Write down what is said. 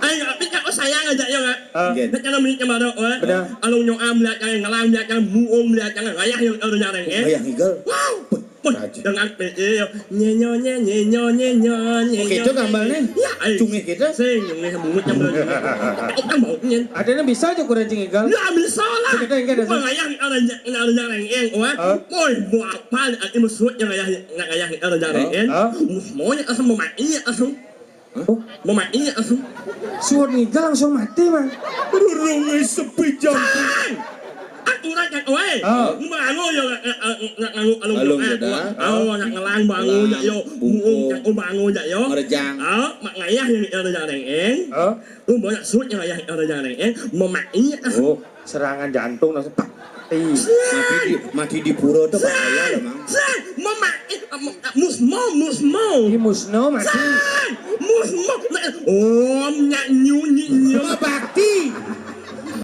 Ay, pikat ko sayang aja ya nggak? Nggih. Nek kana menit kemana? Benar. Alung nyong amlat jangan ngelang jangan muung jangan ayah yang ada jarang eh. Ayah higel. Wow. Raja. Dengan PE nyenyo nyenyo nyenyo nyenyo. Oke, itu gambarnya. Ya, Cungih kita. Sing nyong mungut yang bener. Kan mau nyen. Adanya bisa aja kurang cing igal. Ya ambil salah. Kita yang kena. Wah ayah ada jarang eh. Wah. Boy, mau apa? Ini musuh yang ayah ada jarang eh. Maunya asal mau main asal. Mau main asal. Suara igal langsung mati mah. Rurungi sepi jantung. Aturan kan, weh. Bangun yo Alung ya dah. nak ngelang bangun ya yo. Muung yang bangun ya yo. Merejang. Mak ngayah yang ada jarang eng. Banyak suit yang ayah ada jarang eng. Memakai Oh, serangan jantung langsung pak. Mati di pura tuh bahaya loh, Mang. Memakai musmo. Ini musno mati. Musmo. Om nyanyu. Bak